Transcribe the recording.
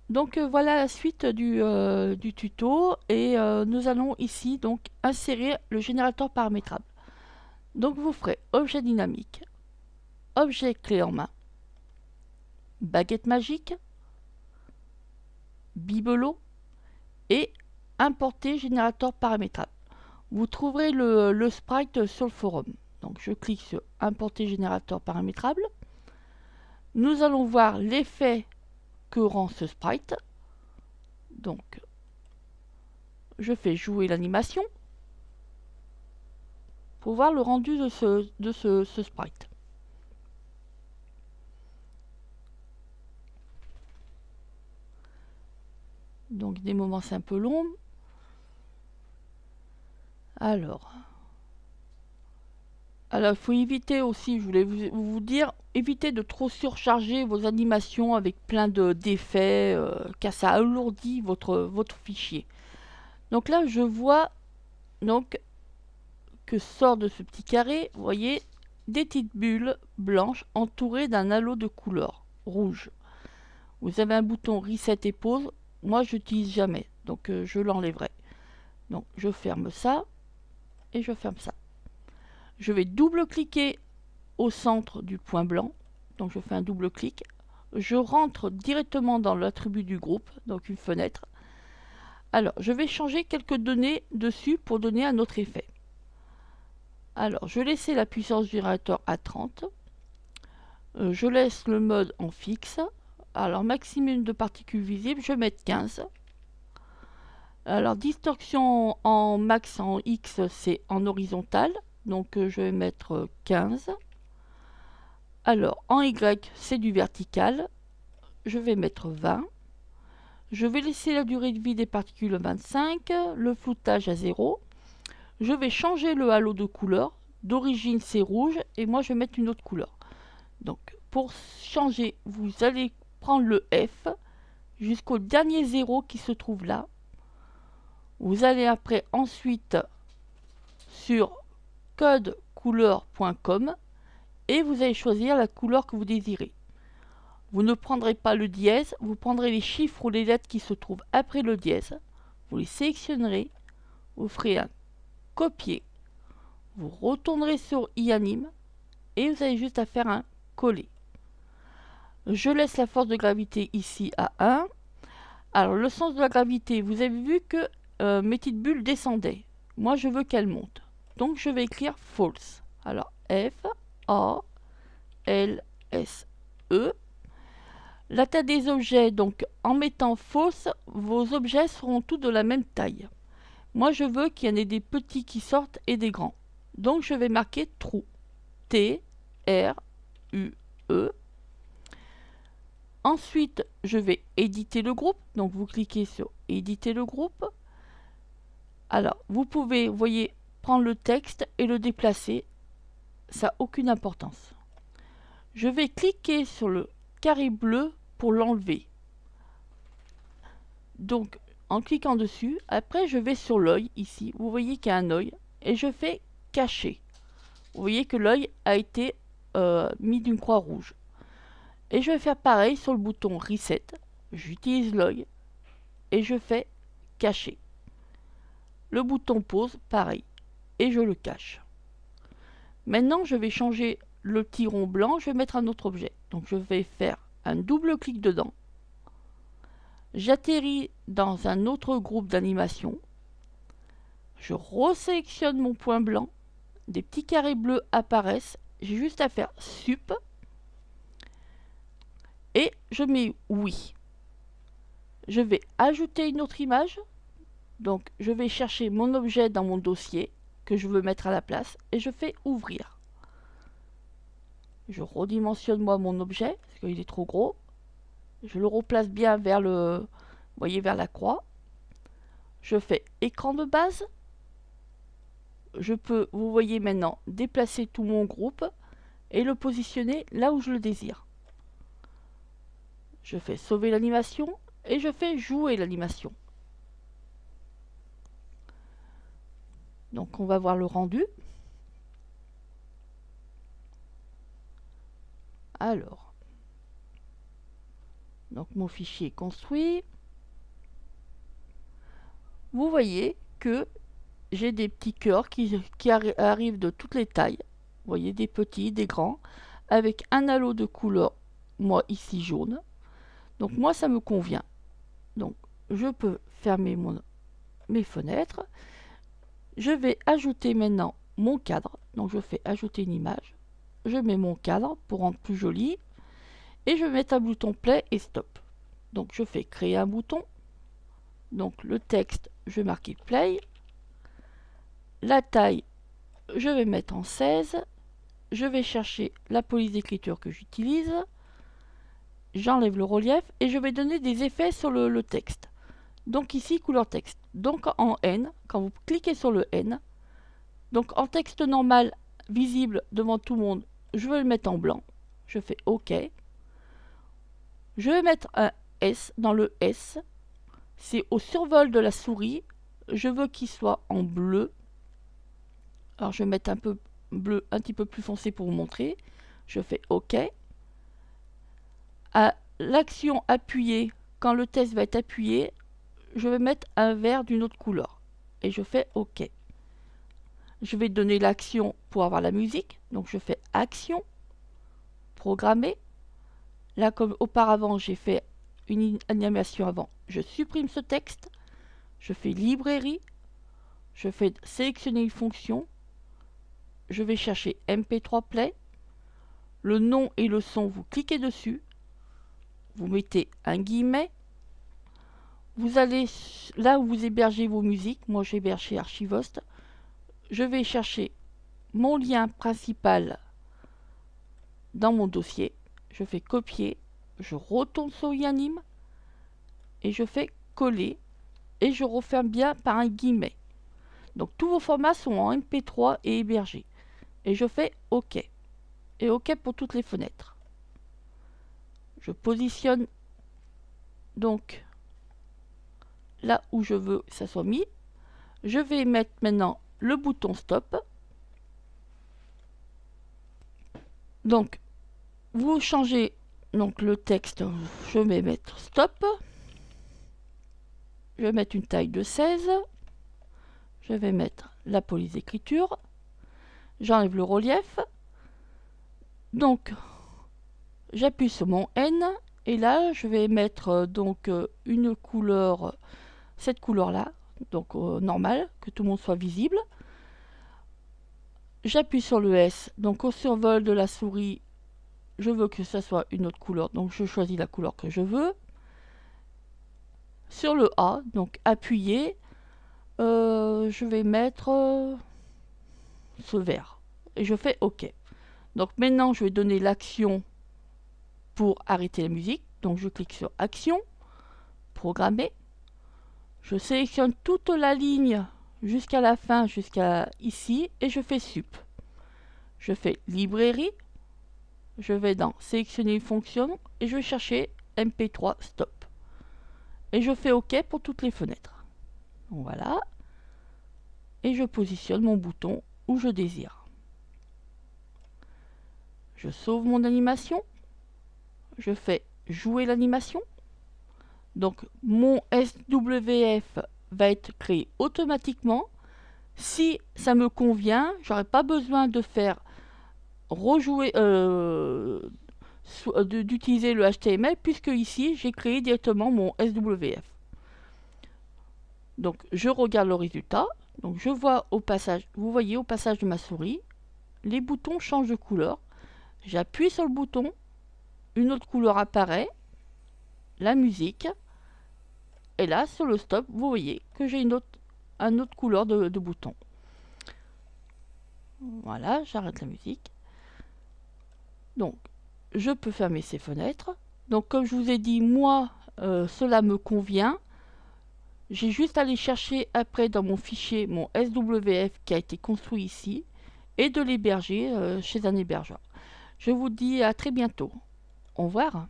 Donc voilà la suite du tuto et nous allons ici donc insérer le générateur paramétrable. Donc vous ferez objet dynamique, objet clé en main, baguette magique, bibelot et importer générateur paramétrable. Vous trouverez le sprite sur le forum. Donc je clique sur importer générateur paramétrable. Nous allons voir l'effet que rend ce sprite. Donc je fais jouer l'animation pour voir le rendu de ce sprite. Donc des moments c'est un peu long. Alors il faut éviter aussi, je voulais vous dire, évitez de trop surcharger vos animations avec plein d'effets, car ça alourdit votre fichier. Donc là, je vois donc que sort de ce petit carré, vous voyez, des petites bulles blanches entourées d'un halo de couleur rouge. Vous avez un bouton Reset et Pause. Moi, je n'utilise jamais, donc je l'enlèverai. Donc, je ferme ça et je ferme ça. Je vais double-cliquer au centre du point blanc. Donc, je fais un double-clic. Je rentre directement dans l'attribut du groupe, donc une fenêtre. Alors, je vais changer quelques données dessus pour donner un autre effet. Alors, je laisse la puissance du générateur à 30. Je laisse le mode en fixe. Alors, maximum de particules visibles, je vais mettre 15. Alors, distorsion en max en X, c'est en horizontal. Donc, je vais mettre 15. Alors, en Y, c'est du vertical. Je vais mettre 20. Je vais laisser la durée de vie des particules 25. Le floutage à 0. Je vais changer le halo de couleur. D'origine, c'est rouge. Et moi, je vais mettre une autre couleur. Donc, pour changer, vous allez prendre le F jusqu'au dernier 0 qui se trouve là. Vous allez après ensuite sur codecouleur.com et vous allez choisir la couleur que vous désirez. Vous ne prendrez pas le dièse, vous prendrez les chiffres ou les lettres qui se trouvent après le dièse. Vous les sélectionnerez, vous ferez un copier, vous retournerez sur iAnime et vous avez juste à faire un coller. Je laisse la force de gravité ici à 1. Alors le sens de la gravité, vous avez vu que mes petites bulles descendaient. Moi je veux qu'elles montent. Donc je vais écrire false. Alors F, A, L, S, E. La taille des objets, donc en mettant false, vos objets seront tous de la même taille. Moi je veux qu'il y en ait des petits qui sortent et des grands. Donc je vais marquer true. T, R, U, E. Ensuite, je vais éditer le groupe. Donc, vous cliquez sur éditer le groupe. Alors, vous pouvez, vous voyez, prendre le texte et le déplacer. Ça n'a aucune importance. Je vais cliquer sur le carré bleu pour l'enlever. Donc, en cliquant dessus, après, je vais sur l'œil, ici. Vous voyez qu'il y a un œil. Et je fais cacher. Vous voyez que l'œil a été mis d'une croix rouge. Et je vais faire pareil sur le bouton Reset. J'utilise l'œil et je fais cacher. Le bouton pause, pareil, et je le cache. Maintenant, je vais changer le petit rond blanc, je vais mettre un autre objet. Donc je vais faire un double clic dedans. J'atterris dans un autre groupe d'animation. Je resélectionne mon point blanc. Des petits carrés bleus apparaissent. J'ai juste à faire sup. Et je mets oui. Je vais ajouter une autre image. Donc je vais chercher mon objet dans mon dossier que je veux mettre à la place et je fais ouvrir. Je redimensionne moi mon objet parce qu'il est trop gros. Je le replace bien vers le, voyez, vers la croix. Je fais écran de base. Je peux, vous voyez maintenant, déplacer tout mon groupe et le positionner là où je le désire. Je fais sauver l'animation et je fais jouer l'animation. Donc on va voir le rendu. Alors, Donc mon fichier est construit. Vous voyez que j'ai des petits cœurs qui arrivent de toutes les tailles. Vous voyez, des petits, des grands, avec un halo de couleur, moi ici jaune. Donc moi ça me convient. Donc je peux fermer mes fenêtres. Je vais ajouter maintenant mon cadre. Donc je fais ajouter une image. Je mets mon cadre pour rendre plus joli. Et je vais mettre un bouton play et stop. Donc je fais créer un bouton. Donc le texte, je vais marquer play. La taille, je vais mettre en 16. Je vais chercher la police d'écriture que j'utilise. J'enlève le relief et je vais donner des effets sur le texte. Donc ici, couleur texte. Donc en N, quand vous cliquez sur le N, donc en texte normal, visible devant tout le monde, je vais le mettre en blanc. Je fais OK. Je vais mettre un S dans le S. C'est au survol de la souris. Je veux qu'il soit en bleu. Alors je vais mettre un peu bleu, un petit peu plus foncé pour vous montrer. Je fais OK. À l'action appuyée, quand le test va être appuyé, je vais mettre un vert d'une autre couleur. Et je fais OK. Je vais donner l'action pour avoir la musique. Donc je fais action, programmer. Là, comme auparavant, j'ai fait une animation avant, je supprime ce texte. Je fais librairie. Je fais sélectionner une fonction. Je vais chercher MP3 Play. Le nom et le son, vous cliquez dessus. Vous mettez un guillemet. Vous allez là où vous hébergez vos musiques. Moi, j'héberge chez Archivost. Je vais chercher mon lien principal dans mon dossier. Je fais copier. Je retourne sur Yanime. Et je fais coller. Et je referme bien par un guillemet. Donc tous vos formats sont en MP3 et hébergés. Et je fais OK. Et OK pour toutes les fenêtres. Je positionne donc là où je veux que ça soit mis. Je vais mettre maintenant le bouton stop. Donc vous changez donc le texte, je vais mettre stop. Je vais mettre une taille de 16. Je vais mettre la police d'écriture. J'enlève le relief. Donc j'appuie sur mon N et là je vais mettre donc une couleur, cette couleur là, donc normale, que tout le monde soit visible. J'appuie sur le S, donc au survol de la souris, je veux que ça soit une autre couleur, donc je choisis la couleur que je veux. Sur le A, donc appuyer, je vais mettre ce vert et je fais OK. Donc maintenant je vais donner l'action pour arrêter la musique. Donc je clique sur action, programmer. Je sélectionne toute la ligne jusqu'à la fin, jusqu'à ici, et je fais sup. Je fais librairie. Je vais dans sélectionner une fonction et je vais chercher MP3 stop. Et je fais OK pour toutes les fenêtres. Voilà. Et je positionne mon bouton où je désire. Je sauve mon animation. Je fais jouer l'animation. Donc mon SWF va être créé automatiquement. Si ça me convient, j'aurai pas besoin de faire rejouer, d'utiliser le HTML, puisque ici j'ai créé directement mon SWF. Donc je regarde le résultat. Donc je vois au passage, vous voyez au passage de ma souris, les boutons changent de couleur. J'appuie sur le bouton, une autre couleur apparaît, la musique. Et là, sur le stop, vous voyez que j'ai une autre couleur de bouton. Voilà, j'arrête la musique. Donc, je peux fermer ces fenêtres. Donc, comme je vous ai dit, moi, cela me convient. J'ai juste à aller chercher après dans mon fichier mon SWF qui a été construit ici et de l'héberger chez un hébergeur. Je vous dis à très bientôt. Au revoir.